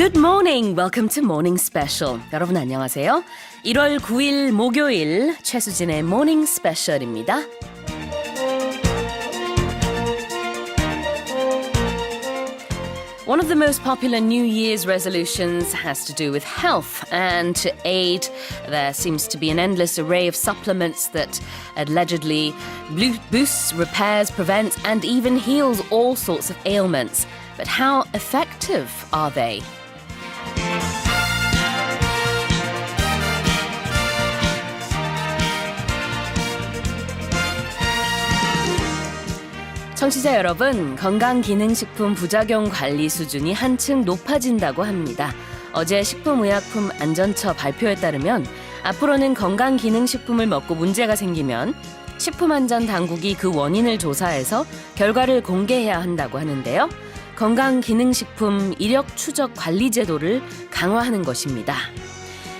Good morning. Welcome to Morning Special. 여러분 안녕하세요. 1월 9일 목요일 최수진의 Morning Special입니다. One of the most popular New Year's resolutions has to do with health, and to aid, there seems to be an endless array of supplements that allegedly boosts, repairs, prevents, and even heals all sorts of ailments. But how effective are they? 청취자 여러분, 건강기능식품 부작용 관리 수준이 한층 높아진다고 합니다. 어제 식품의약품안전처 발표에 따르면 앞으로는 건강기능식품을 먹고 문제가 생기면 식품안전당국이 그 원인을 조사해서 결과를 공개해야 한다고 하는데요. 건강기능식품 이력추적관리제도를 강화하는 것입니다.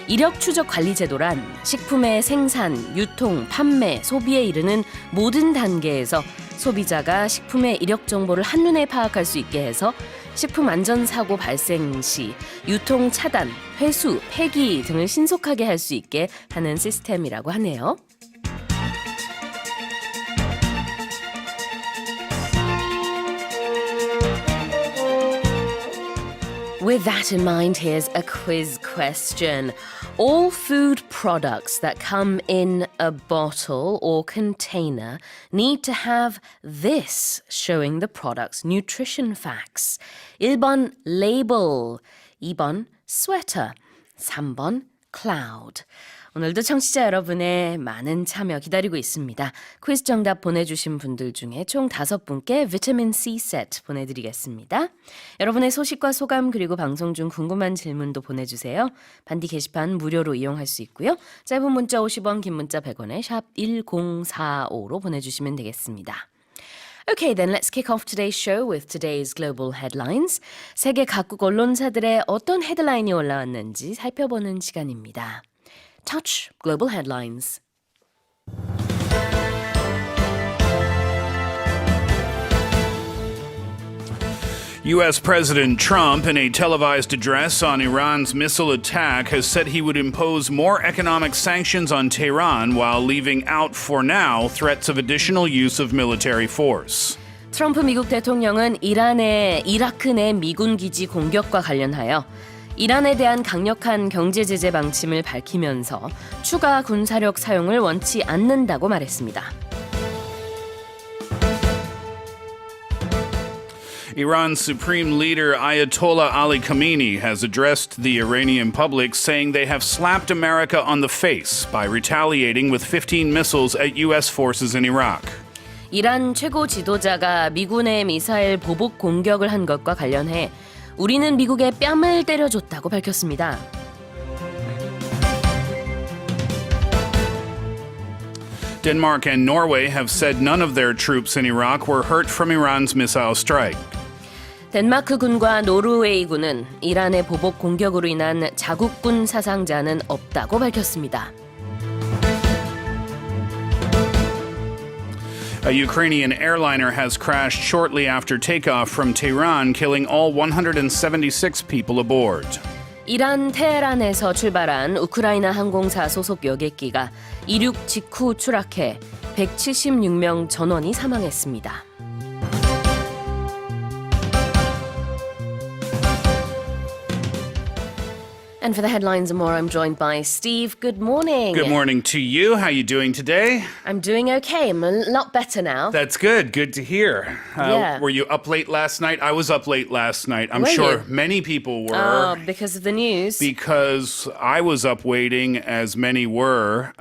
이력추적관리제도란 식품의 생산, 유통, 판매, 소비에 이르는 모든 단계에서 소비자가 식품의 이력 정보를 한눈에 파악할 수 있게 해서 식품 안전사고 발생 시 유통 차단, 회수, 폐기 등을 신속하게 할 수 있게 하는 시스템이라고 하네요. With that in mind, here's a quiz question. All food products that come in a bottle or container need to have this showing the product's nutrition facts. 1번 label, 2번 sweater, 3번 cloud. 오늘도 청취자 여러분의 많은 참여 기다리고 있습니다. 퀴즈 정답 보내주신 분들 중에 총 5분께 비타민 C 세트 보내드리겠습니다. 여러분의 소식과 소감 그리고 방송 중 궁금한 질문도 보내주세요. 반디 게시판 무료로 이용할 수 있고요. 짧은 문자 50원, 긴 문자 100원에 샵 1045로 보내주시면 되겠습니다. Okay, then let's kick off today's show with today's global headlines. 세계 각국 언론사들의 어떤 헤드라인이 올라왔는지 살펴보는 시간입니다. Touch Global Headlines. U.S. President Trump, in a televised address on Iran's missile attack, has said he would impose more economic sanctions on Tehran while leaving out, for now, threats of additional use of military force. 트럼프 미국 대통령은 이라크 내 미군 기지 공격과 관련하여 이란에 대한 강력한 경제 제재 방침을 밝히면서 추가 군사력 사용을 원치 않는다고 말했습니다. Iran's supreme leader Ayatollah Ali Khamenei has addressed the Iranian public, saying they have slapped America on the face by retaliating with 15 missiles at U.S. forces in Iraq. 이란 최고 지도자가 미군의 미사일 보복 공격을 한 것과 관련해 우리는 미국의 뺨을 때려줬다고 밝혔습니다. Denmark and Norway have said none of their troops in Iraq were hurt from Iran's missile strike. 덴마크군과 노르웨이군은 이란의 보복 공격으로 인한 자국군 사상자는 없다고 밝혔습니다. A Ukrainian airliner has crashed shortly after takeoff from Tehran, killing all 176 people aboard. 이란 테헤란에서 출발한 우크라이나 항공사 소속 여객기가 이륙 직후 추락해 176명 전원이 사망했습니다. And for the headlines and more, I'm joined by Steve. Good morning. Good morning to you. How are you doing today? I'm doing okay. I'm a lot better now. That's good. Good to hear. Yeah. Were you up late last night? I was up late last night. I'm Were sure you? many people were. Oh, because of the news? Because I was up waiting, as many were,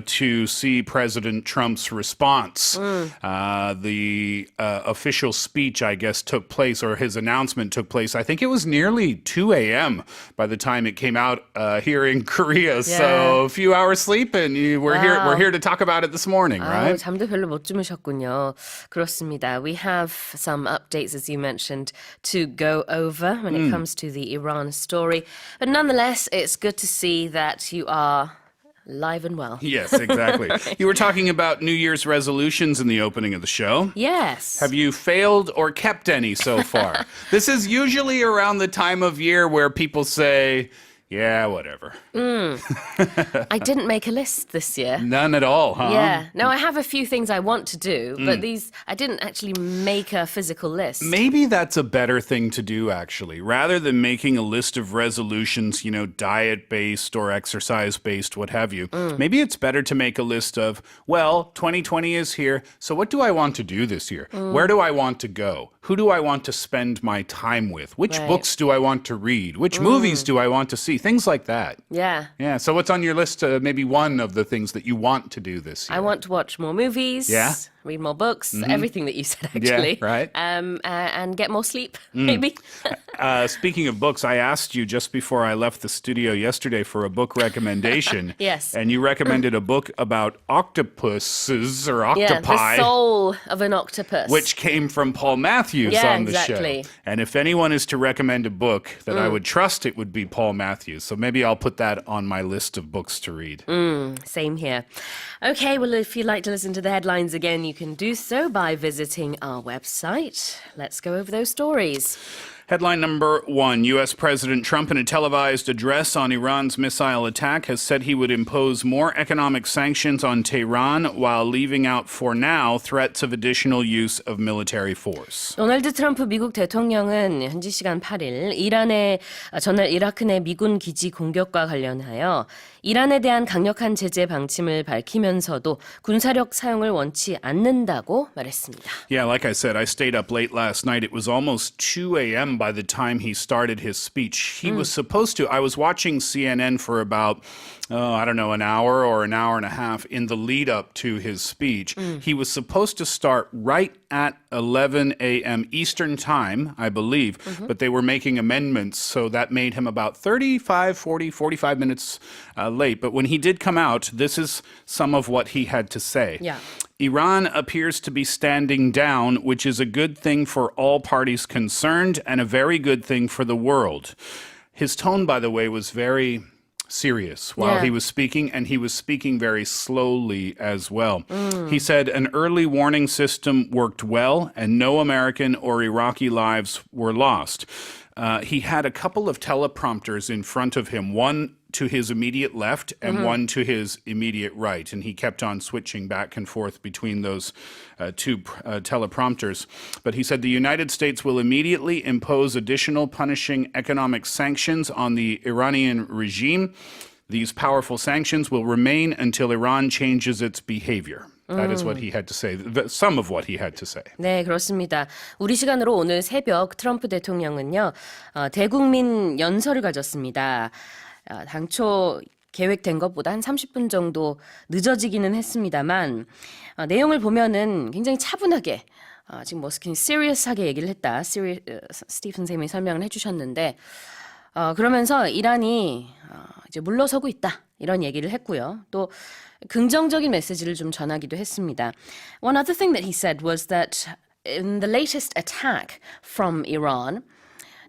to see President Trump's response. The official speech, I guess, took place, or his announcement took place. I think it was nearly 2 a.m. by the time it came out here in Korea. So a few hours sleep, and we're here to talk about it this morning, right? 잠도 별로 못 주무셨군요. 그렇습니다. We have some updates, as you mentioned, to go over when it comes to the Iran story. But nonetheless, it's good to see that you are live and well. Yes, exactly. You were talking about New Year's resolutions in the opening of the show. Yes. Have you failed or kept any so far? This is usually around the time of year where people say, yeah, whatever. I didn't make a list this year. None at all, huh? Yeah. No, I have a few things I want to do, but I didn't actually make a physical list. Maybe that's a better thing to do, actually. Rather than making a list of resolutions, diet-based or exercise-based, what have you, maybe it's better to make a list of, well, 2020 is here, so what do I want to do this year? Where do I want to go? Who do I want to spend my time with? Which Right. books do I want to read? Which movies do I want to see? Things like that. Yeah. Yeah, so what's on your list? Maybe one of the things that you want to do this year. I want to watch more movies. Yeah? Read more books. Everything that you said, actually. right. And get more sleep, maybe. Speaking of books, I asked you just before I left the studio yesterday for a book recommendation. Yes. And you recommended a book about octopuses or Yeah, octopi. the soul of an octopus. Which came from Paul Matthews Yeah, on the exactly. show. And if anyone is to recommend a book that I would trust, it would be Paul Matthews. So maybe I'll put that on my list of books to read. Same here. Okay, well, if you'd like to listen to the headlines again, you can do so by visiting our website. Let's go over those stories. Headline number 1, U.S. President Trump, in a televised address on Iran's missile attack, has said he would impose more economic sanctions on Tehran while leaving out for now threats of additional use of military force. 도널드 트럼프 미국 대통령은 현지 시간 8일 전날 이라크 내 미군 기지 공격과 관련하여 이란에 대한 강력한 제재 방침을 밝히면서도 군사력 사용을 원치 않는다고 말했습니다. Yeah, like I said, I stayed up late last night. It was almost 2 a.m. by the time he started his speech. He was supposed to, I was watching CNN for about, an hour or an hour and a half in the lead up to his speech. He was supposed to start right at 11 a.m. Eastern time, I believe, but they were making amendments, so that made him about 45 minutes late. But when he did come out, this is some of what he had to say. Yeah. Iran appears to be standing down, which is a good thing for all parties concerned and a very good thing for the world. His tone, by the way, was very serious while he was speaking, and he was speaking very slowly as well. He said an early warning system worked well, and no American or Iraqi lives were lost. He had a couple of teleprompters in front of him, one to his immediate left and one to his immediate right. And he kept on switching back and forth between those two teleprompters. But he said the United States will immediately impose additional punishing economic sanctions on the Iranian regime. These powerful sanctions will remain until Iran changes its behavior. That is what he had to say, some of what he had to say. 네, 그렇습니다. 우리 시간으로 오늘 새벽 트럼프 대통령은요, 대국민 연설을 가졌습니다. 당초 계획된 것보다 한 30분 정도 늦어지기는 했습니다만 내용을 보면은 굉장히 차분하게 지금 뭐 serious하게 얘기를 했다. 스티브 선생님이 설명을 해주셨는데 그러면서 이란이 이제 물러서고 있다 이런 얘기를 했고요. 또 긍정적인 메시지를 좀 전하기도 했습니다. One other thing that he said was that in the latest attack from Iran,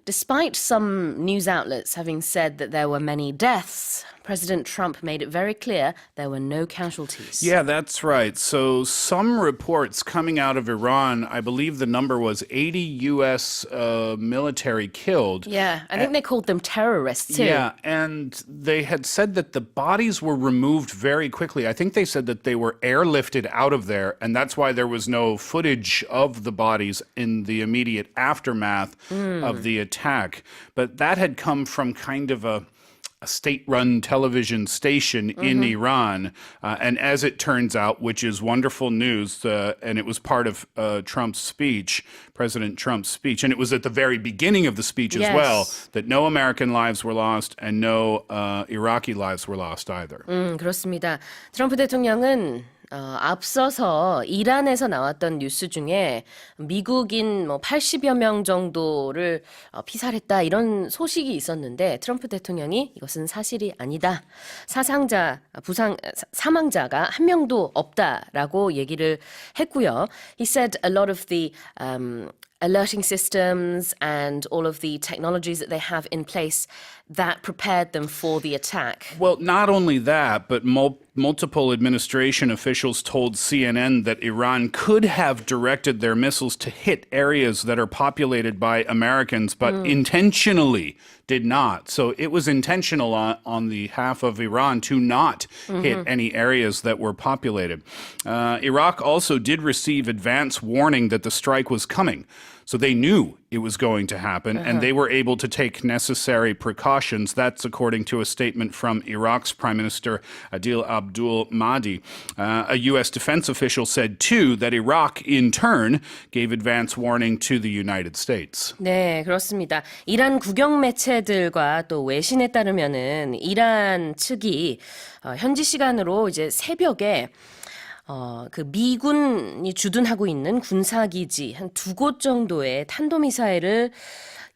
despite some news outlets having said that there were many deaths, President Trump made it very clear there were no casualties. Yeah, that's right. So some reports coming out of Iran, I believe the number was 80 U.S. Military killed. Yeah, I think they called them terrorists too. Yeah, and they had said that the bodies were removed very quickly. I think they said that they were airlifted out of there, and that's why there was no footage of the bodies in the immediate aftermath of the attack. But that had come from kind of a state-run television station in Iran. And as it turns out, which is wonderful news, and it was part of Trump's speech, President Trump's speech, and it was at the very beginning of the speech as well, that no American lives were lost and no Iraqi lives were lost either. 그렇습니다. 트럼프 대통령은 앞서서 이란에서 나왔던 뉴스 중에 미국인 80여 명 정도를 피살했다 이런 소식이 있었는데 트럼프 대통령이 이것은 사실이 아니다. 사망자가 한 명도 없다라고 얘기를 했고요. He said a lot of the alerting systems and all of the technologies that they have in place that prepared them for the attack. Well, not only that, but multiple administration officials told CNN that Iran could have directed their missiles to hit areas that are populated by Americans, but intentionally did not. So it was intentional on the half of Iran to not hit any areas that were populated. Iraq also did receive advance warning that the strike was coming. So they knew it was going to happen, and they were able to take necessary precautions. That's according to a statement from Iraq's Prime Minister Adil Abdul Mahdi. A U.S. defense official said, too, that Iraq, in turn, gave advance warning to the United States. 네, 그렇습니다. 이란 국영 매체들과 또 외신에 따르면은 이란 측이 현지 시간으로 이제 새벽에 그 미군이 주둔하고 있는 군사기지 한 2곳 정도의 탄도미사일을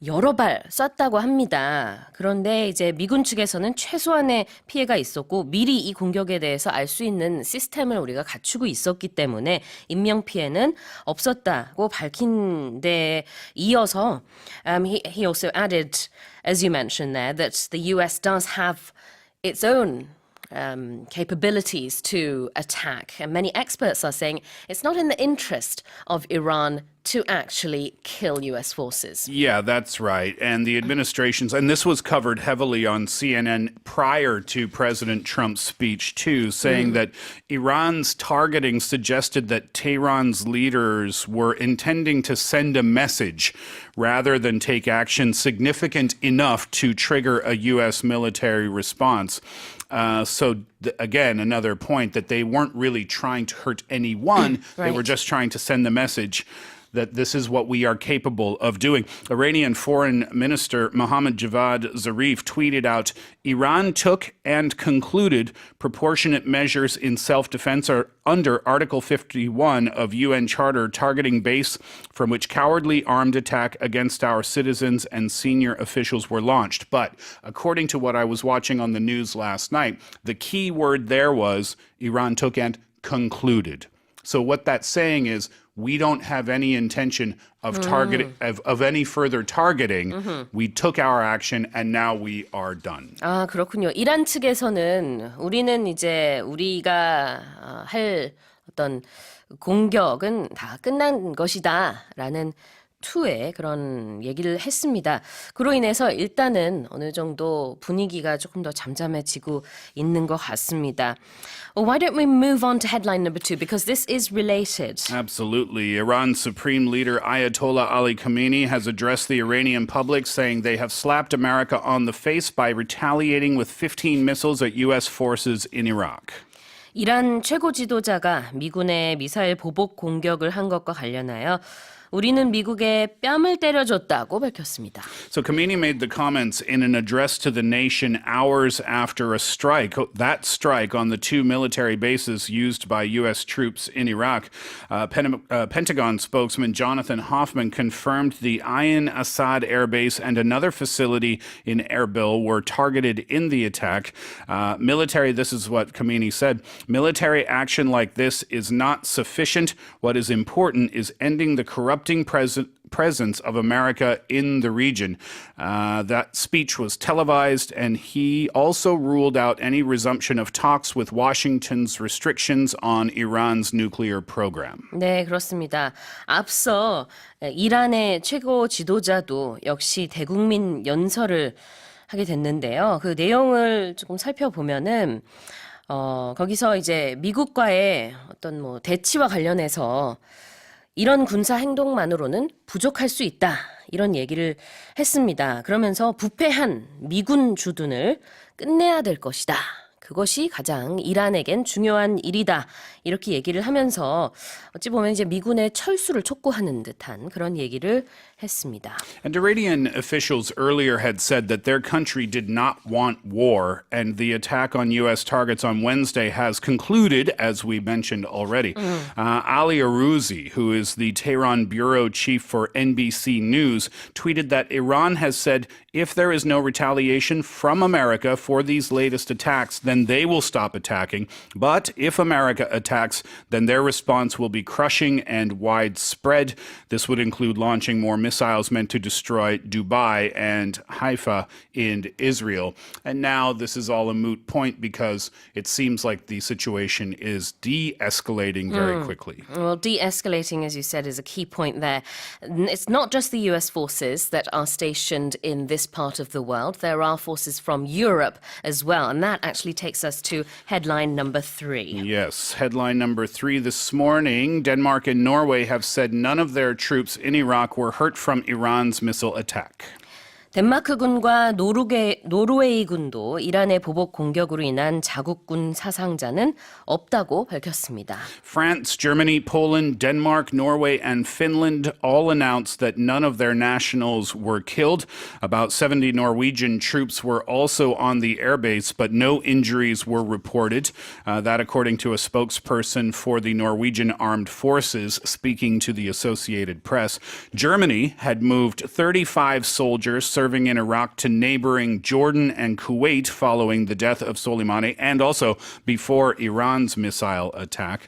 여러 발 쐈다고 합니다. 그런데 이제 미군 측에서는 최소한의 피해가 있었고 미리 이 공격에 대해서 알 수 있는 시스템을 우리가 갖추고 있었기 때문에 인명피해는 없었다고 밝힌 데 이어서 he also added, as you mentioned there, that the US does have its own capabilities to attack. And many experts are saying it's not in the interest of Iran to actually kill US forces. Yeah, that's right. And the administrations, and this was covered heavily on CNN prior to President Trump's speech, too, saying that Iran's targeting suggested that Tehran's leaders were intending to send a message rather than take action significant enough to trigger a U.S. military response. Again, another point that they weren't really trying to hurt anyone. Right. They were just trying to send the message that this is what we are capable of doing. Iranian Foreign Minister Mohammad Javad Zarif tweeted out, Iran took and concluded proportionate measures in self-defense under Article 51 of UN Charter targeting base from which cowardly armed attack against our citizens and senior officials were launched. But according to what I was watching on the news last night, the key word there was Iran took and concluded. So what that's saying is we don't have any intention of of any further targeting. We took our action and now we are done. 아, 그렇군요. 이란 측에서는 우리는 이제 우리가 할 어떤 공격은 다 끝난 것이다라는 투의 그런 얘기를 했습니다. 그로 인해서 일단은 어느 정도 분위기가 조금 더 잠잠해지고 있는 것 같습니다. Why don't we move on to headline number 2? Because this is related. Absolutely. Iran's supreme leader Ayatollah Ali Khamenei has addressed the Iranian public, saying they have slapped America on the face by retaliating with 15 missiles at U.S. forces in Iraq. 이란 최고 지도자가 미군의 미사일 보복 공격을 한 것과 관련하여 우리는 미국에 뺨을 때려줬다고 밝혔습니다. So Khamenei made the comments in an address to the nation hours after a strike, that strike on the 2 military bases used by U.S. troops in Iraq. Pentagon spokesman Jonathan Hoffman confirmed the Ain Assad Air Base and another facility in Erbil were targeted in the attack. This is what Khamenei said, military action like this is not sufficient. What is important is ending the corrupting presence of America in the region. That speech was televised, and he also ruled out any resumption of talks with Washington's restrictions on Iran's nuclear program. 네, 그렇습니다. 앞서 이란의 최고 지도자도 역시 대국민 연설을 하게 됐는데요. 그 내용을 조금 살펴보면은 거기서 이제 미국과의 어떤 뭐 대치와 관련해서 이런 군사 행동만으로는 부족할 수 있다. 이런 얘기를 했습니다. 그러면서 부패한 미군 주둔을 끝내야 될 것이다. 그것이 가장 이란에겐 중요한 일이다. 이렇게 얘기를 하면서 어찌 보면 이제 미군의 철수를 촉구하는 듯한 그런 얘기를 했습니다. And Iranian officials earlier had said that their country did not want war, and the attack on U.S. targets on Wednesday has concluded, as we mentioned already. Ali Arouzi, who is the Tehran bureau chief for NBC News, tweeted that Iran has said if there is no retaliation from America for these latest attacks, then then they will stop attacking. But if America attacks, then their response will be crushing and widespread. This would include launching more missiles meant to destroy Dubai and Haifa in Israel. And now this is all a moot point because it seems like the situation is de-escalating very quickly. Well, de-escalating, as you said, is a key point there. It's not just the US forces that are stationed in this part of the world. There are forces from Europe as well. And that actually takes us to headline number 3. Yes, headline number 3 this morning. Denmark and Norway have said none of their troops in Iraq were hurt from Iran's missile attack. 덴마크군과 노르웨이군도 이란의 보복 공격으로 인한 자국군 사상자는 없다고 밝혔습니다. France, Germany, Poland, Denmark, Norway, and Finland all announced that none of their nationals were killed. About 70 Norwegian troops were also on the airbase, but no injuries were reported. That according to a spokesperson for the Norwegian Armed Forces speaking to the Associated Press. Germany had moved 35 soldiers serving in Iraq to neighboring Jordan and Kuwait following the death of Soleimani and also before Iran's missile attack.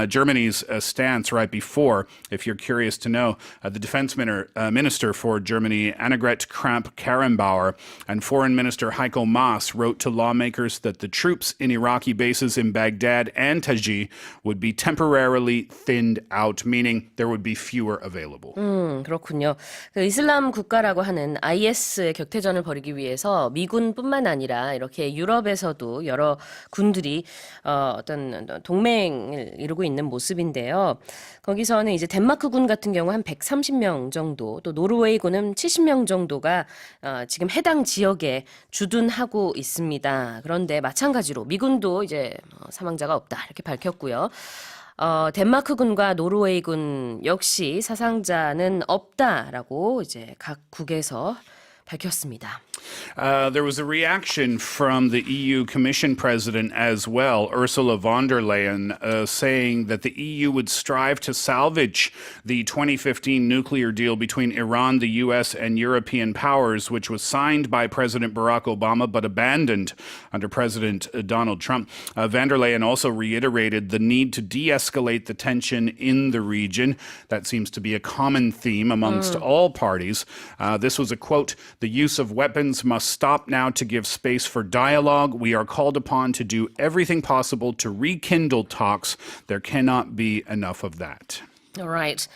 Germany's stance right before, if you're curious to know, the defense minister for Germany, Annegret Kramp-Karrenbauer, and Foreign Minister Heiko Maas wrote to lawmakers that the troops in Iraqi bases in Baghdad and Taji would be temporarily thinned out, meaning there would be fewer available. 그렇군요. 그 이슬람 국가라고 하는 IS의 격퇴전을 벌이기 위해서 미군뿐만 아니라 이렇게 유럽에서도 여러 군들이 어떤 동맹을 이루고 있는 모습인데요. 거기서는 이제 덴마크군 같은 경우 한 130명 정도, 또 노르웨이군은 70명 정도가 지금 해당 지역에 주둔하고 있습니다. 그런데 마찬가지로 미군도 이제 사망자가 없다 이렇게 밝혔고요. 덴마크군과 노르웨이군 역시 사상자는 없다라고 이제 각 국에서 밝혔습니다. There was a reaction from the EU Commission President as well, Ursula von der Leyen, saying that the EU would strive to salvage the 2015 nuclear deal between Iran, the US, and European powers, which was signed by President Barack Obama but abandoned under President Donald Trump. Von der Leyen also reiterated the need to de-escalate the tension in the region. That seems to be a common theme amongst all parties. This was a quote, "The use of weapons must stop now to give space for dialogue. We are called upon to do everything possible to rekindle talks. There cannot be enough of that." All right.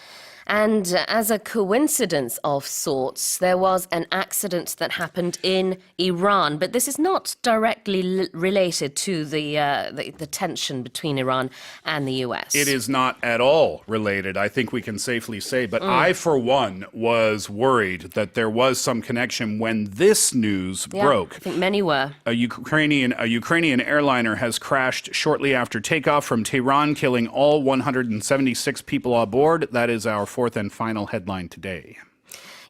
And as a coincidence of sorts, there was an accident that happened in Iran, but this is not directly related to the tension between Iran and the US. It is not at all related, I think we can safely say. But I, for one, was worried that there was some connection when this news broke. I think many were. A Ukrainian airliner has crashed shortly after takeoff from Tehran, killing all 176 people aboard. That is our fourth and final headline today.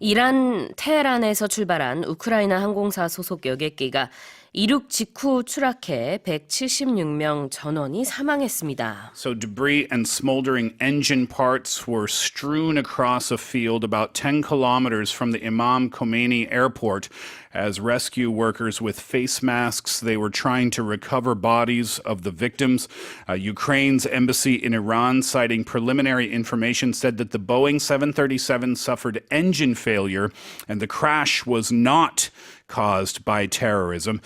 이란 테헤란에서 출발한 우크라이나 항공사 소속 여객기가 이륙 직후 추락해 176명 전원이 사망했습니다. So debris and smoldering engine parts were strewn across a field about 10 kilometers from the Imam Khomeini airport. As rescue workers with face masks, they were trying to recover bodies of the victims. Ukraine's embassy in Iran, citing preliminary information, said that the Boeing 737 suffered engine failure and the crash was not caused by terrorism.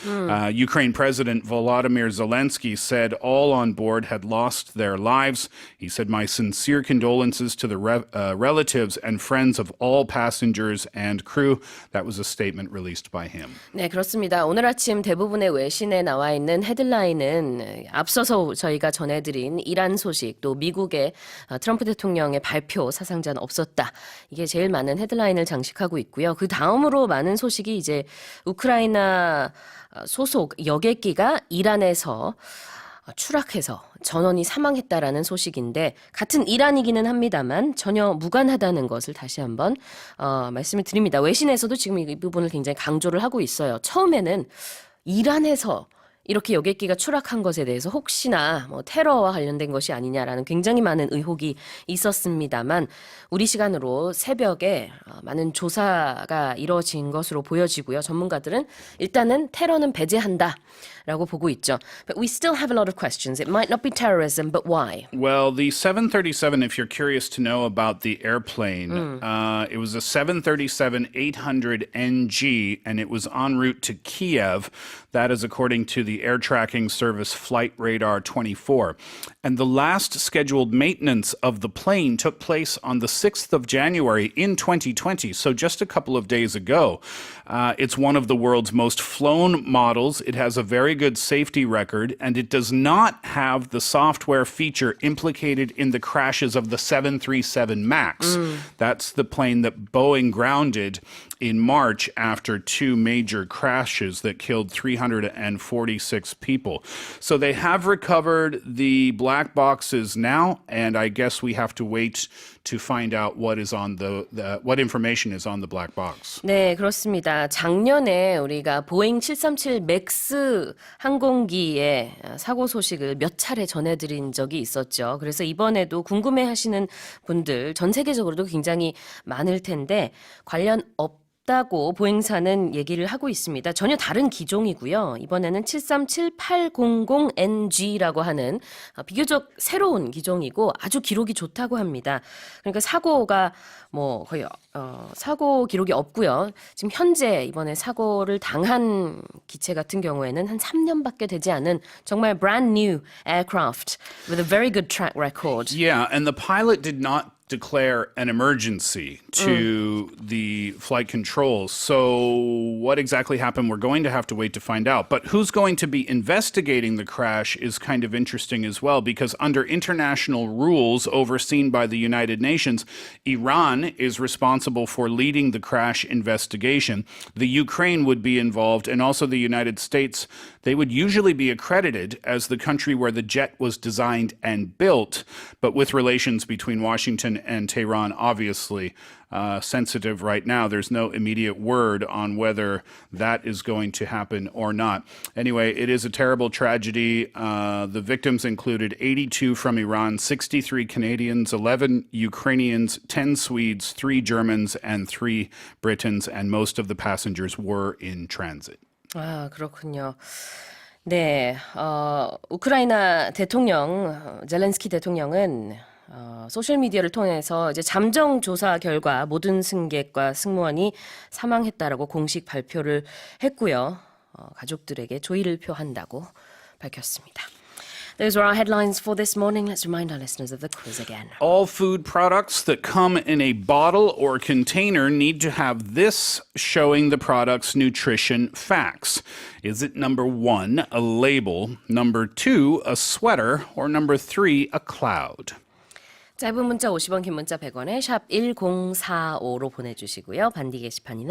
Ukraine President Volodymyr Zelensky said all on board had lost their lives. He said, "My sincere condolences to the relatives and friends of all passengers and crew." That was a statement released by him. 네, 그렇습니다. 오늘 아침 대부분의 외신에 나와 있는 헤드라인은 앞서서 저희가 전해드린 이란 소식, 또 미국의 트럼프 대통령의 발표, 사상자는 없었다. 이게 제일 많은 헤드라인을 장식하고 있고요. 그 다음으로 많은 소식이 이제 우크라이나 소속 여객기가 이란에서 추락해서 전원이 사망했다라는 소식인데 같은 이란이기는 합니다만 전혀 무관하다는 것을 다시 한번 말씀을 드립니다. 외신에서도 지금 이 부분을 굉장히 강조를 하고 있어요. 처음에는 이란에서 이렇게 여객기가 추락한 것에 대해서 혹시나 뭐 테러와 관련된 것이 아니냐라는 굉장히 많은 의혹이 있었습니다만 우리 시간으로 새벽에 많은 조사가 이루어진 것으로 보여지고요. 전문가들은 일단은 테러는 배제한다라고 보고 있죠. But we still have a lot of questions. It might not be terrorism, but why? Well, the 737, if you're curious to know about the airplane, it was a 737-800NG, and it was en route to Kiev. That is according to the air tracking service Flight Radar 24. And the last scheduled maintenance of the plane took place on the 6th of January in 2020, so just a couple of days ago. It's one of the world's most flown models. It has a very good safety record, and it does not have the software feature implicated in the crashes of the 737 MAX. That's the plane that Boeing grounded in March after two major crashes that killed 346 people. So they have recovered the black boxes now, and I guess we have to wait to find out what is on what information is on the black box. 네, 그렇습니다. 작년에 우리가 보잉 737 맥스 항공기의 사고 소식을 몇 차례 전해드린 적이 있었죠. 그래서 이번에도 궁금해하시는 분들 전 세계적으로도 굉장히 많을 텐데 관련 없다고 보잉사는 얘기를 하고 있습니다. 전혀 다른 기종이고요. 이번에는 737-800NG라고 하는 비교적 새로운 기종이고 아주 기록이 좋다고 합니다. 그러니까 사고가 뭐 거의 사고 기록이 없고요. 지금 현재 이번에 사고를 당한 기체 같은 경우에는 한 3년밖에 되지 않은 정말 brand new aircraft with a very good track record. Yeah, and the pilot did not declare an emergency to the flight controls. So what exactly happened, we're going to have to wait to find out. But who's going to be investigating the crash is kind of interesting as well, because under international rules overseen by the United Nations, Iran is responsible for leading the crash investigation. The Ukraine would be involved, and also the United States. They would usually be accredited as the country where the jet was designed and built, but with relations between Washington and Tehran obviously sensitive right now, there's no immediate word on whether that is going to happen or not. Anyway, it is a terrible tragedy. The victims included 82 from Iran, 63 Canadians, 11 Ukrainians, 10 Swedes, 3 Germans, and 3 Britons, and most of the passengers were in transit. 아, 그렇군요. 네, 우크라이나 대통령, 젤렌스키 대통령은 소셜미디어를 통해서 이제 잠정 조사 결과 모든 승객과 승무원이 사망했다라고 공식 발표를 했고요. 가족들에게 조의를 표한다고 밝혔습니다. Those are our headlines for this morning. Let's remind our listeners of the quiz again. All food products that come in a bottle or container need to have this showing the product's nutrition facts. Is it number 1, a label, number 2, a sweater, or number 3, a cloud? 짧은 문자 50원, 긴 문자 100원에 샵 1045로 보내주시고요. 반디 게시판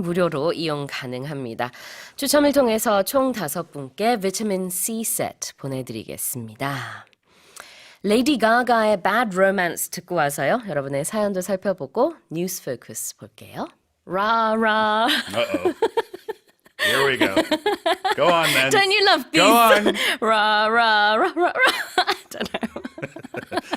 무료로 이용 가능합니다. 추첨을 통해서 총 5분께 비타민 C 세트 보내드리겠습니다. 레이디 가가의 Bad Romance 듣고 와서요. 여러분의 사연도 살펴보고 뉴스 포커스 볼게요. 라라. Uh-oh. Here we go. Go on, then. Don't you love these? Go on. Ra. I don't know.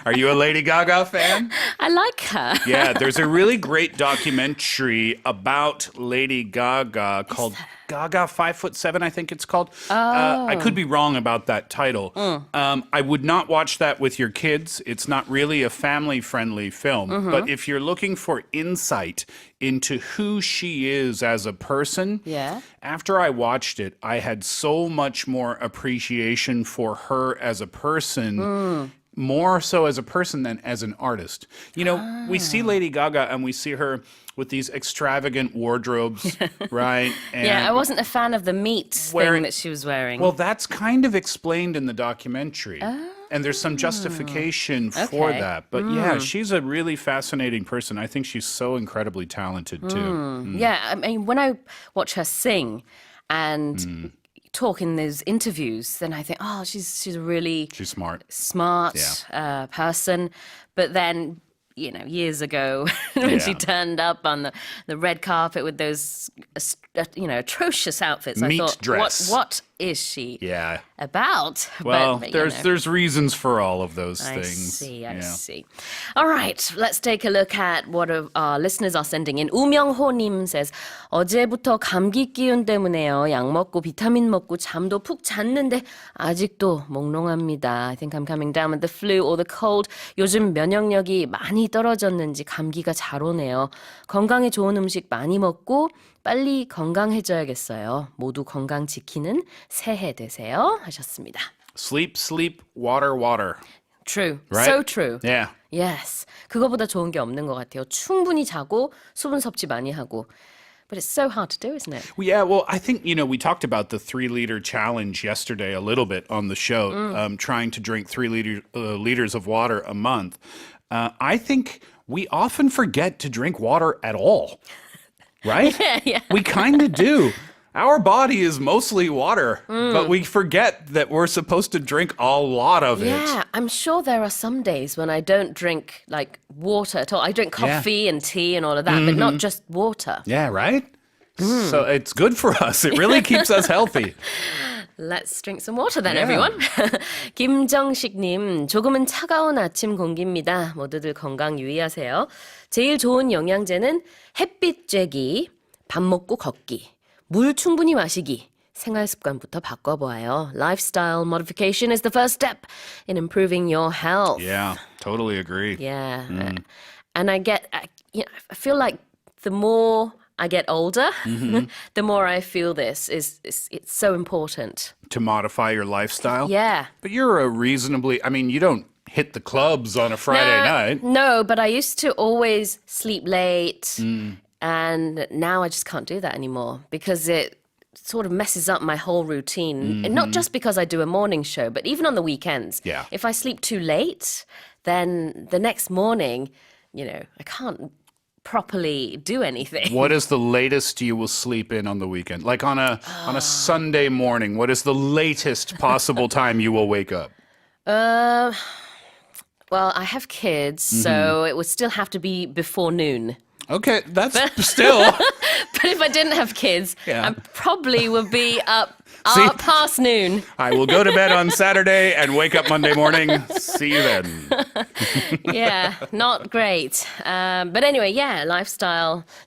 Are you a Lady Gaga fan? I like her. Yeah, there's a really great documentary about Lady Gaga called Gaga 5'7", I think it's called. I could be wrong about that title. I would not watch that with your kids. It's not really a family-friendly film. But if you're looking for insight into who she is as a person, Yeah. after I watched it, I had so much more appreciation for her as a person. More so as a person than as an artist. You know, we see Lady Gaga and we see her with these extravagant wardrobes, right? And Yeah, I wasn't a fan of the meat thing that she was wearing. well, that's kind of explained in the documentary. And there's some justification for Okay. that. But yeah, she's a really fascinating person. I think she's so incredibly talented too. Yeah, I mean, when I watch her sing and talk in those interviews, then I think, oh, she's a really She's smart. smart person. But then years ago when she Yeah. turned up on the red carpet with those, atrocious outfits. Meat I thought, dress. what is she Yeah. about? Well, But, there's reasons for all of those I things. see, I Yeah. see. All right, let's take a look at what our listeners are sending in. 우명호님 says, 어제부터 감기 기운 때문에요. 약 먹고 비타민 먹고 잠도 푹 잤는데 아직도 몽롱합니다. I think I'm coming down with the flu or the cold. 요즘 면역력이 많이 떨어졌는지 감기가 잘 오네요. 건강에 좋은 음식 많이 먹고 빨리 건강해져야겠어요. 모두 건강 지키는 새해 되세요. 하셨습니다. Sleep, sleep, water, water. True. Right? So true. Yeah. Yes. 그거보다 좋은 게 없는 것 같아요. 충분히 자고 수분 섭취 많이 하고. But it's so hard to do, isn't it? Well, yeah, well, I think, we talked about the 3-liter challenge yesterday a little bit on the show, trying to drink 3 liters of water a month. I think we often forget to drink water at all, right? Yeah. We kind of do. Our body is mostly water, but we forget that we're supposed to drink a lot of it. Yeah, I'm sure there are some days when I don't drink like water at all. I drink coffee and tea and all of that, but not just water. Yeah, right? So it's good for us. It really keeps us healthy. Let's drink some water then, Yeah. everyone. 김정식님, 조금은 차가운 아침 공기입니다. 모두들 건강 유의하세요. 제일 좋은 영양제는 햇빛 쬐기, 밥 먹고 걷기, 물 충분히 마시기, 생활 습관부터 바꿔보아요. Lifestyle modification is the first step in improving your health. Yeah, totally agree. Yeah. And I feel like the more I get older, the more I feel this it's so important. To modify your lifestyle? Yeah. But you're you don't hit the clubs on a Friday night. No, but I used to always sleep late. And now I just can't do that anymore because it sort of messes up my whole routine. And not just because I do a morning show, but even on the weekends. Yeah. If I sleep too late, then the next morning, I can't properly do anything. What is the latest you will sleep in on the weekend? Like on a Sunday morning, what is the latest possible time you will wake up? Well, I have kids, so it would still have to be before noon. Okay, that's still. But if I didn't have kids, Yeah. I probably would be up See? past noon. I will go to bed on Saturday and wake up Monday morning. See you then. Yeah, not great. But anyway,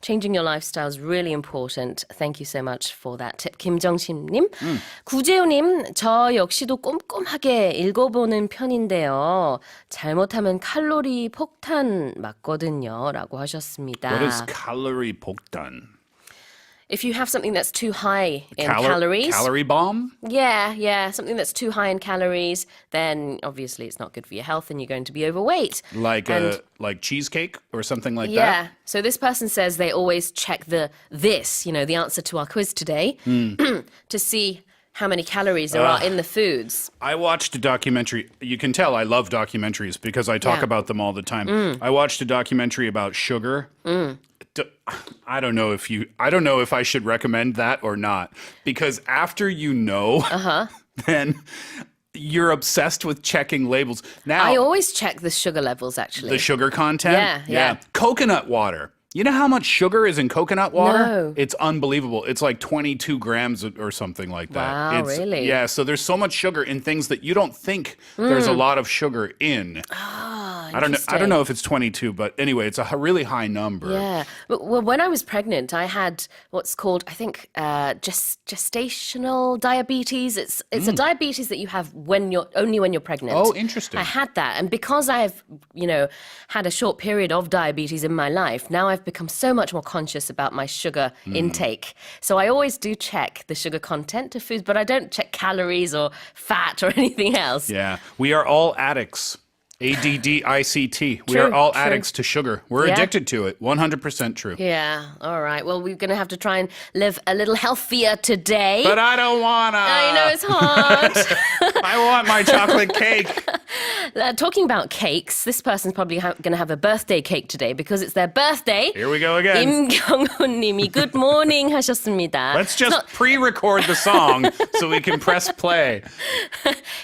changing your lifestyle is really important. Thank you so much for that tip, 김정심님. 구재우님, 저 역시도 꼼꼼하게 읽어보는 편인데요. 잘못하면 칼로리 폭탄 맞거든요. 라고 하셨습니다. What is calorie 폭탄? If you have something that's too high in calories. Calorie bomb? Yeah. Something that's too high in calories, then obviously it's not good for your health and you're going to be overweight. Like And- like cheesecake or something like Yeah. that? So this person says they always check the answer to our quiz today to see how many calories there are in the foods. I watched a documentary. You can tell I love documentaries because I talk Yeah. about them all the time. I watched a documentary about sugar. I don't know if I should recommend that or not because after then you're obsessed with checking labels. Now I always check the sugar levels actually. the sugar content. Yeah. Coconut water. You know how much sugar is in coconut water? No. It's unbelievable. It's like 22 grams or something like that. Wow, really? Yeah, so there's so much sugar in things that you don't think there's a lot of sugar in. I don't know if it's 22, but anyway, it's a really high number. Yeah. Well, when I was pregnant, I had what's called, I think, gestational diabetes. It's a diabetes that you have when you're pregnant. Oh, interesting. I had that, and because I've had a short period of diabetes in my life, now I've become so much more conscious about my sugar intake. So I always do check the sugar content to foods, but I don't check calories or fat or anything else. Yeah, we are all addicts. ADDICT. We True, are all true. addicts to sugar. We're Yeah. addicted to it. 100% true. Yeah. All right. Well, we're going to have to try and live a little healthier today. But I don't wanna. I know it's hard. I want my chocolate cake. Talking about cakes, this person's probably going to have a birthday cake today because it's their birthday. Here we go again. 임경훈님이 good morning 하셨습니다. Let's just pre-record the song so we can press play.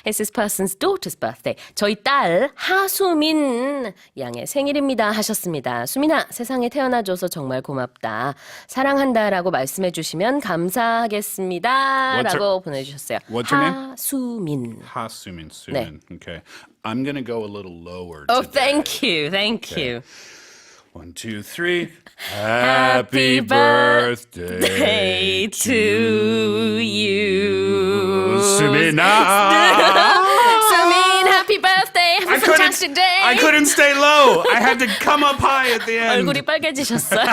It's this person's daughter's birthday. 저희 딸 하수민 양의 생일입니다 하셨습니다. 수민아, 세상에 태어나줘서 정말 고맙다. 사랑한다라고 말씀해 주시면 감사하겠습니다. What's her- 라고 보내주셨어요. What's her name? 하수민. Hasumin Sumin. 네. Okay. I'm going to go a little lower. Oh, today. thank you. Thank you. 1, 2, 3. Happy birthday birthday to you. Sumina. 수민, happy birthday. Have a fantastic day. I couldn't stay low. I had to come up high at the end. 얼굴이 빨개지셨어요.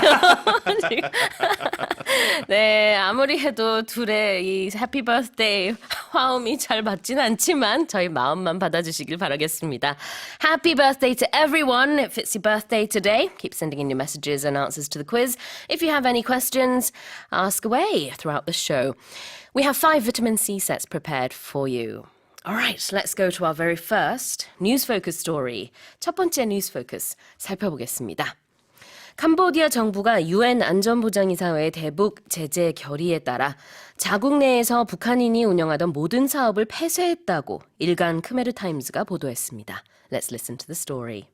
네, 아무리 해도 둘의 이 해피 버스데이 화음이 잘 맞진 않지만 저희 마음만 받아주시길 바라겠습니다. Happy birthday to everyone. If it's your birthday today, keep sending in your messages and answers to the quiz. If you have any questions, ask away throughout the show. We have 5 vitamin C sets prepared for you. All right, let's go to our very first News Focus story. 첫 번째 News Focus 살펴보겠습니다. 캄보디아 정부가 UN 안전보장이사회의 대북 제재 결의에 따라 자국 내에서 북한인이 운영하던 모든 사업을 폐쇄했다고 일간 크메르 타임즈가 보도했습니다. Let's listen to the story.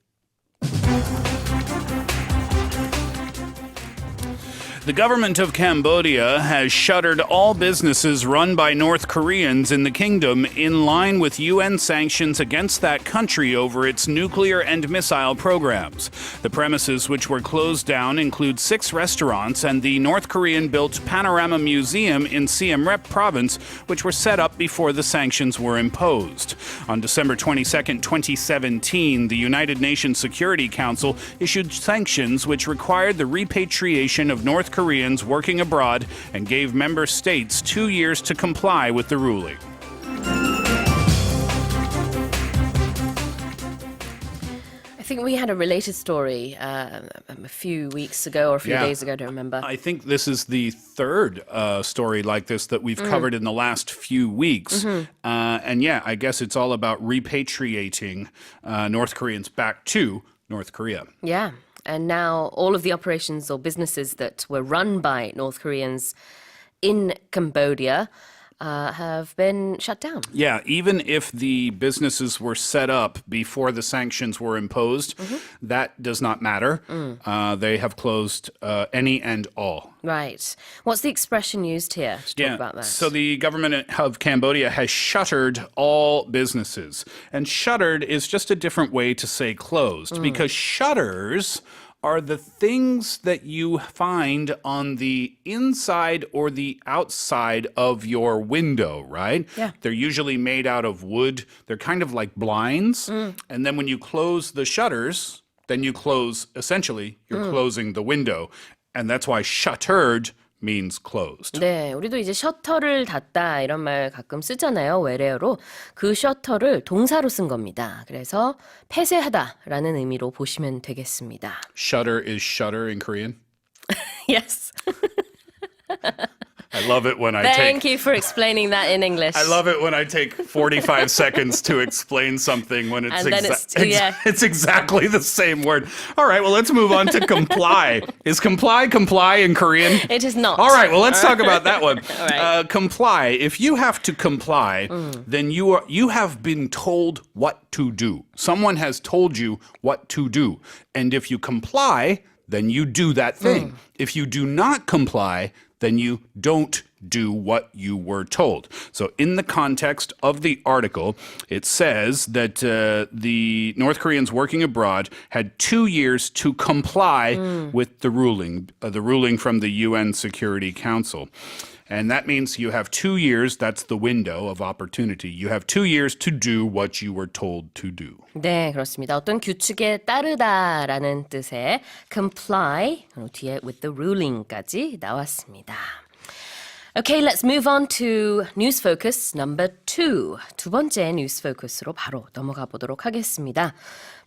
The government of Cambodia has shuttered all businesses run by North Koreans in the kingdom in line with UN sanctions against that country over its nuclear and missile programs. The premises which were closed down include 6 restaurants and the North Korean-built Panorama Museum in Siem Reap province, which were set up before the sanctions were imposed. On December 22, 2017, the United Nations Security Council issued sanctions which required the repatriation of North Koreans working abroad and gave member states 2 years to comply with the ruling. I think we had a related story a few weeks ago or a few Yeah. days ago, I don't remember. I think this is the third story like this that we've covered in the last few weeks. And yeah, I guess it's all about repatriating North Koreans back to North Korea. Yeah. And now all of the operations or businesses that were run by North Koreans in Cambodia have been shut down. Yeah, even if the businesses were set up before the sanctions were imposed, that does not matter. They have closed any and all. Right. What's the expression used here to talk about that? So the government of Cambodia has shuttered all businesses. And shuttered is just a different way to say closed because shutters are the things that you find on the inside or the outside of your window, right? Yeah. They're usually made out of wood. They're kind of like blinds. And then when you close the shutters, then you close, essentially, you're closing the window. And that's why shuttered means closed. 네, 우리도 이제 셔터를 닫다 이런 말 가끔 쓰잖아요. 외래어로. 그 셔터를 동사로 쓴 겁니다. 그래서 폐쇄하다라는 의미로 보시면 되겠습니다. Shutter is shutter in Korean. Yes. I love it when I Thank take you for explaining that in English. I love it when I take 45 seconds to explain something when it's, And then it's exactly the same word. All right, well, let's move on to comply. Is comply in Korean? It is not. All right, well, let's talk about that one. All right. Comply. If you have to comply, then you have been told what to do. Someone has told you what to do. And if you comply, then you do that thing. If you do not comply, then you don't do what you were told. So in the context of the article, it says that the North Koreans working abroad had 2 years to comply with the ruling from the UN Security Council. And that means you have 2 years, that's the window of opportunity. You have 2 years to do what you were told to do. 네, 그렇습니다. 어떤 규칙에 따르다라는 뜻의 comply, 그리고 뒤에 with the ruling까지 나왔습니다. Okay, let's move on to News Focus number 2. 두 번째 News Focus로 바로 넘어가 보도록 하겠습니다.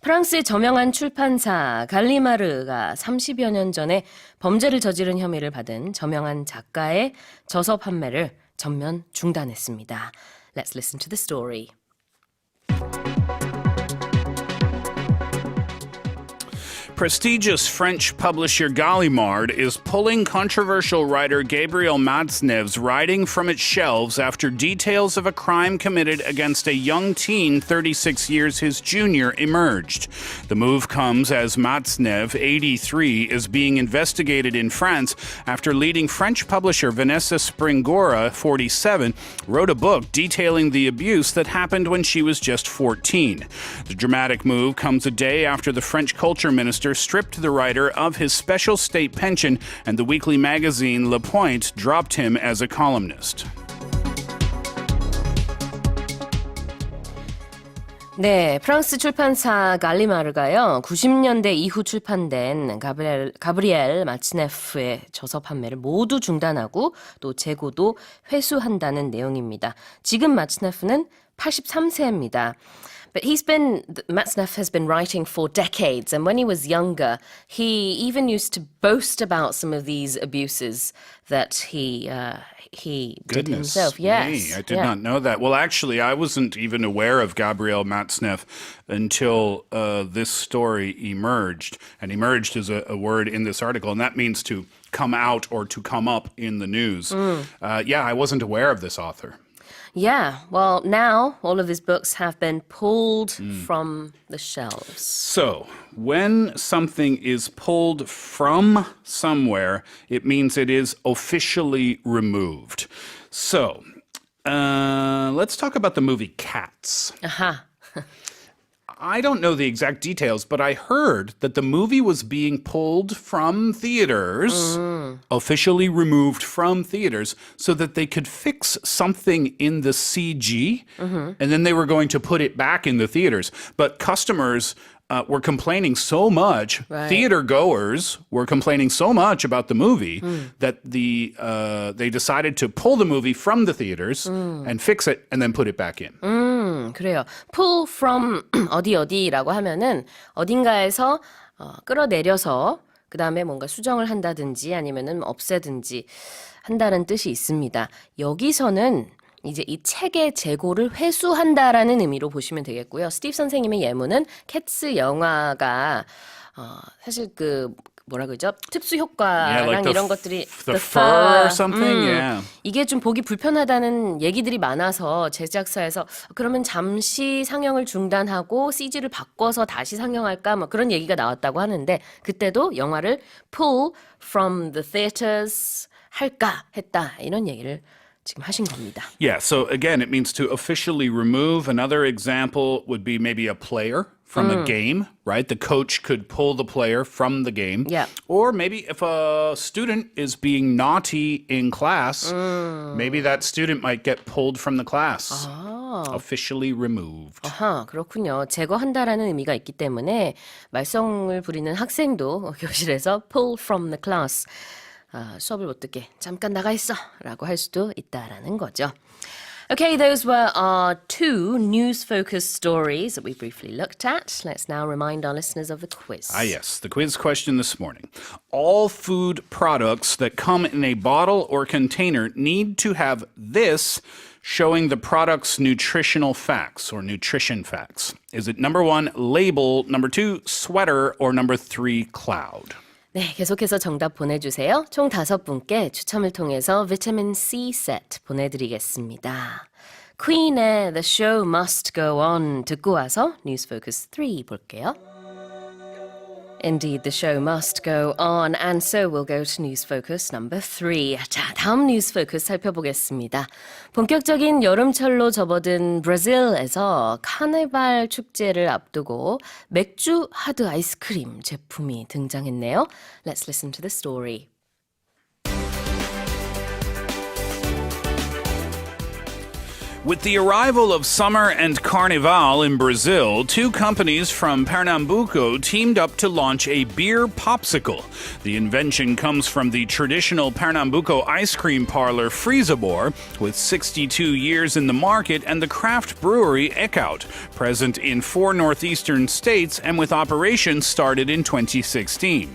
프랑스의 저명한 출판사 갈리마르가 30여 년 전에 범죄를 저지른 혐의를 받은 저명한 작가의 저서 판매를 전면 중단했습니다. Let's listen to the story. Prestigious French publisher Gallimard is pulling controversial writer Gabriel Matznev's writing from its shelves after details of a crime committed against a young teen 36 years his junior emerged. The move comes as Matznev, 83, is being investigated in France after leading French publisher Vanessa Springora, 47, wrote a book detailing the abuse that happened when she was just 14. The dramatic move comes a day after the French culture minister stripped the writer of his special state pension and the weekly magazine Le Point dropped him as a columnist. 네, 프랑스 출판사 갈리마르가요. 90년대 이후 출판된 가브리엘 마츠네프의 저서 판매를 모두 중단하고 또 재고도 회수한다는 내용입니다. 지금 마츠네프는 83세입니다. But Matzneff has been writing for decades, and when he was younger, he even used to boast about some of these abuses that he did himself. Yes. Me, I did not know that. Well, actually, I wasn't even aware of Gabriel Matzneff until this story emerged. And emerged is a word in this article, and that means to come out or to come up in the news. I wasn't aware of this author. Yeah, well, now all of his books have been pulled from the shelves. So, when something is pulled from somewhere, it means it is officially removed. So, let's talk about the movie Cats. I don't know the exact details, but I heard that the movie was being pulled from theaters, officially removed from theaters, so that they could fix something in the CG, and then they were going to put it back in the theaters. But customers were complaining so much, theater goers were complaining so much about the movie that they decided to pull the movie from the theaters and fix it and then put it back in. 그래요. Pull from 어디라고 하면은 어딘가에서 끌어내려서 그 다음에 뭔가 수정을 한다든지 아니면은 없애든지 한다는 뜻이 있습니다. 여기서는 이제 이 책의 재고를 회수한다라는 의미로 보시면 되겠고요. 스티브 선생님의 예문은 캣스 영화가 사실 그 뭐라 그러죠? 특수 효과랑 like 이런 것들이 the fur or something. Yeah. 이게 좀 보기 불편하다는 얘기들이 많아서 제작사에서 그러면 잠시 상영을 중단하고 CG를 바꿔서 다시 상영할까 뭐 그런 얘기가 나왔다고 하는데 그때도 영화를 pull from the theaters 할까 했다 이런 얘기를 지금 하신 겁니다. Yeah, so again, it means to officially remove. Another example would be maybe a player from a game, right? The coach could pull the player from the game. Yeah. Or maybe if a student is being naughty in class, maybe that student might get pulled from the class. Officially removed. 그렇군요. 제거한다라는 의미가 있기 때문에 말썽을 부리는 학생도 교실에서 pull from the class. 수업을 못 듣게 잠깐 나가 있어 라고 할 수도 있다라는 거죠. Okay, those were our two news-focused stories that we briefly looked at. Let's now remind our listeners of the quiz. Yes, the quiz question this morning. All food products that come in a bottle or container need to have this showing the product's nutritional facts or nutrition facts. Is it number 1, label, number 2, sweater, or number 3, cloud? 네, 계속해서 정답 보내주세요. 총 5분께 추첨을 통해서 비타민 C 세트 보내드리겠습니다. 퀸의 The Show Must Go On 듣고 와서 News Focus 3 볼게요. Indeed, the show must go on, and so we'll go to News Focus number 3. 자, 다음 News Focus 살펴보겠습니다. 본격적인 여름철로 접어든 브라질에서 카니발 축제를 앞두고 맥주 하드 아이스크림 제품이 등장했네요. Let's listen to the story. With the arrival of summer and Carnival in Brazil, two companies from Pernambuco teamed up to launch a beer popsicle. The invention comes from the traditional Pernambuco ice cream parlor Freezabor, with 62 years in the market, and the craft brewery Ecout, present in 4 northeastern states and with operations started in 2016.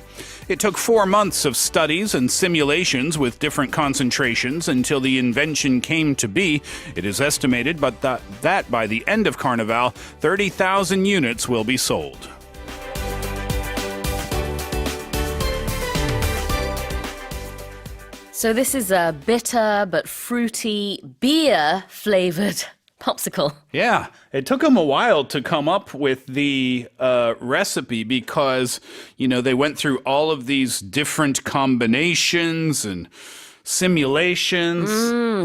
It took 4 months of studies and simulations with different concentrations until the invention came to be. It is estimated that by the end of Carnival, 30,000 units will be sold. So this is a bitter but fruity beer flavored popsicle. Yeah, it took them a while to come up with the recipe because, they went through all of these different combinations and simulations.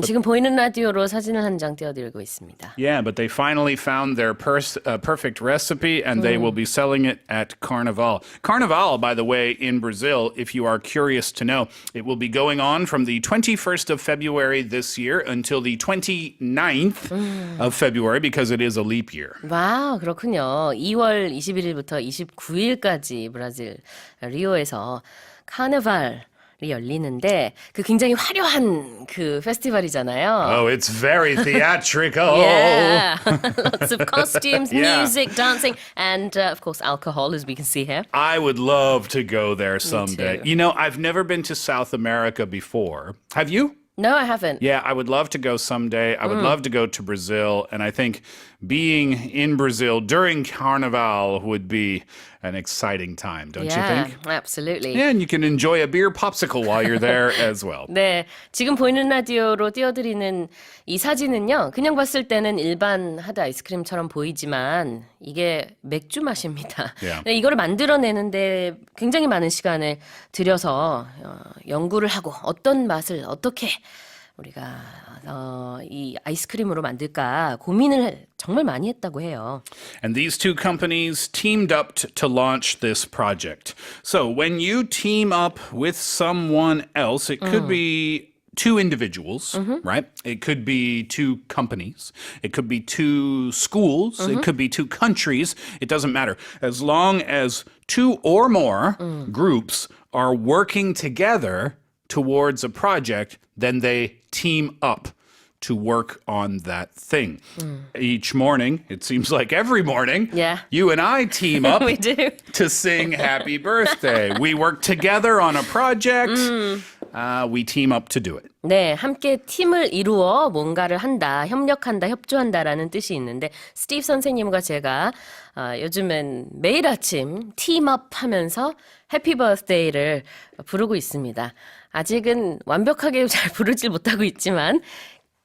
지금 보이는 라디오로 사진을 한 장 띄워드리고 있습니다. Yeah, but they finally found their perfect recipe and they will be selling it at Carnival. Carnival, by the way, in Brazil, if you are curious to know, it will be going on from the 21st of February this year until the 29th of February because it is a leap year. 와, 그렇군요. 2월 21일부터 29일까지 브라질 리오에서 카니발이 열리는데 그 굉장히 화려한 그 페스티벌이잖아요. Oh, it's very theatrical. Yeah, lots of costumes, Yeah. music, dancing, and of course alcohol, as we can see here. I would love to go there someday. too. I've never been to South America before. Have you? No, I haven't. Yeah, I would love to go someday. I would love to go to Brazil. And I think being in Brazil during Carnival would be an exciting time, don't you think? absolutely. And you can enjoy a beer popsicle while you're there as well. 네, 지금 보이는 라디오로 띄워드리는 이 사진은요, 그냥 봤을 때는 일반 하드 아이스크림처럼 보이지만 이게 맥주 맛입니다. Yeah. 네, 이거를 만들어내는데 굉장히 많은 시간을 들여서 연구를 하고 어떤 맛을 어떻게 우리가 이 아이스크림으로 만들까 고민을 정말 많이 했다고 해요. And these two companies teamed up to launch this project. So when you team up with someone else, it could be two individuals, right? It could be two companies. It could be two schools. It could be two countries. It doesn't matter. As long as two or more groups are working together towards a project, then they team up to work on that thing. Each morning, it seems like every morning, Yeah. you and I team up We do. to sing happy birthday. We work together on a project. We team up to do it. 네, 함께 팀을 이루어 뭔가를 한다, 협력한다, 협조한다라는 뜻이 있는데 스티브 선생님과 제가 요즘은 매일 아침 팀업 하면서 해피 버스데이를 부르고 있습니다. 아직은 완벽하게 잘 부르질 못하고 있지만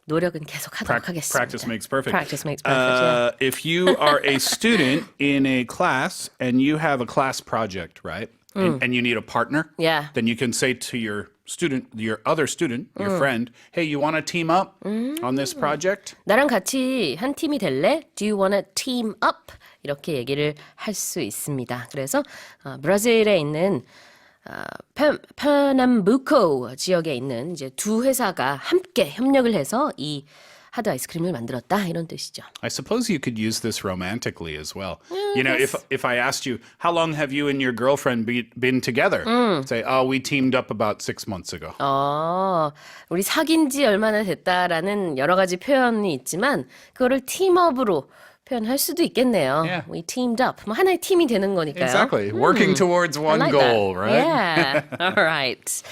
노력은 계속하도록 하겠습니다. Practice makes perfect. Practice makes perfect. Yeah. If you are a student in a class and you have a class project, right? And you need a partner, Yeah. then you can say to your other student, your friend, hey, you want to team up on this project? 나랑 같이 한 팀이 될래? Do you want to team up? 이렇게 얘기를 할 수 있습니다. 그래서 브라질에 있는 페남부코 지역에 있는 이제 두 회사가 함께 협력을 해서 이 하드 아이스크림을 만들었다 이런 뜻이죠. I suppose you could use this romantically as well. If I asked you, how long have you and your girlfriend been together? Say, oh, we teamed up about 6 months ago. 우리 사귄 지 얼마나 됐다라는 여러 가지 표현이 있지만 그거를 팀업으로 표현할 수도 있겠네요. Yeah. We teamed up. 뭐 하나의 팀이 되는 거니까요. Exactly. Working towards I one like goal, that. right? Yeah. All right.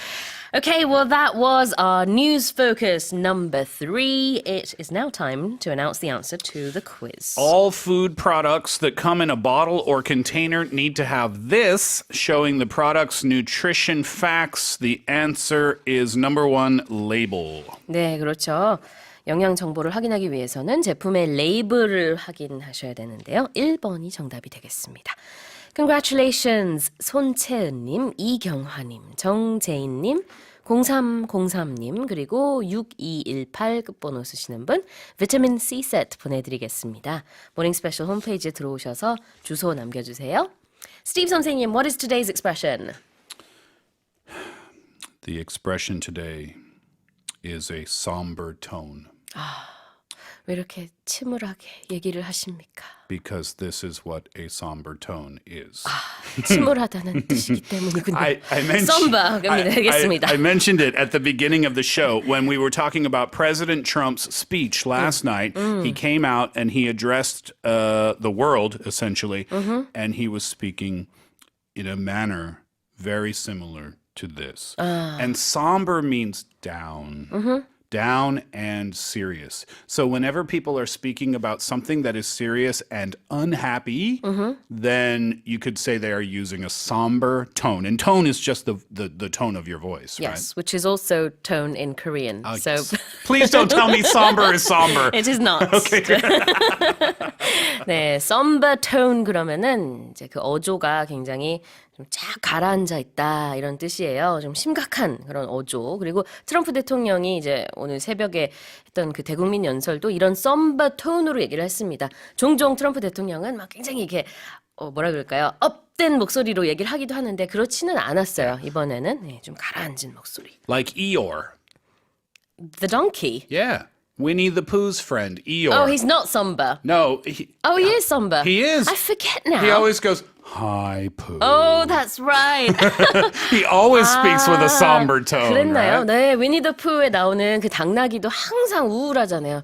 Okay, well, that was our news focus number 3. It is now time to announce the answer to the quiz. All food products that come in a bottle or container need to have this showing the product's nutrition facts. The answer is number 1, label. 네, 그렇죠. 영양 정보를 확인하기 위해서는 제품의 레이블을 확인하셔야 되는데요. 1번이 정답이 되겠습니다. Congratulations! 손채은님, 이경화님, 정재인님, 0303님, 그리고 6218 끝번호 쓰시는 분 비타민 C 세트 보내드리겠습니다. 모닝 스페셜 홈페이지에 들어오셔서 주소 남겨주세요. 스티브 선생님, what is today's expression? The expression today is a somber tone. 왜 이렇게 침울하게 얘기를 하십니까? Because this is what a somber tone is. 침울하다는 뜻이기 때문이군요. I 썸바가 되겠습니다. I mentioned it at the beginning of the show when we were talking about President Trump's speech last night. He came out and he addressed the world, essentially, and he was speaking in a manner very similar to this. And somber means down. down and serious. So whenever people are speaking about something that is serious and unhappy, then you could say they are using a somber tone. And tone is just the tone of your voice, right? Yes, which is also tone in Korean. So Yes. Please don't tell me somber is somber. it is not. 네, somber tone 그러면은 이제 그 어조가 굉장히 좀 쫙 가라앉아 있다 이런 뜻이에요. 좀 심각한 그런 어조. 그리고 트럼프 대통령이 이제 오늘 새벽에 했던 그 대국민 연설도 이런 somber tone으로 얘기를 했습니다. 종종 트럼프 대통령은 막 굉장히 이렇게 뭐라 그럴까요? 업된 목소리로 얘기를 하기도 하는데 그렇지는 않았어요. 이번에는 네, 좀 가라앉은 목소리. Like Eeyore. The donkey. Yeah. Winnie the Pooh's friend, Eeyore. Oh, he's not somber. No, Oh, he is somber. he is. I forget now. He always goes, "Hi, Pooh." Oh, that's right. He always speaks with a somber tone, 그랬나요? right? 네, 위니 더 푸에 나오는 그 당나귀도 항상 우울하잖아요.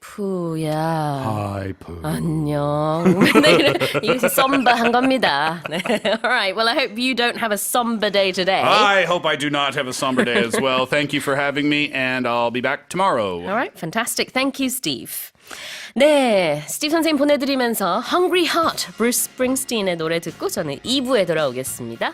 푸야. Hi, Pooh. 안녕. 네, 이게 somber한 겁니다. 네. All right. Well, I hope you don't have a somber day today. I hope I do not have a somber day as well. Thank you for having me, and I'll be back tomorrow. All right. Fantastic. Thank you, Steve. 네, 스티브 선생님 보내드리면서 Hungry Heart, 브루스 스프링스틴의 노래 듣고 저는 2부에 돌아오겠습니다.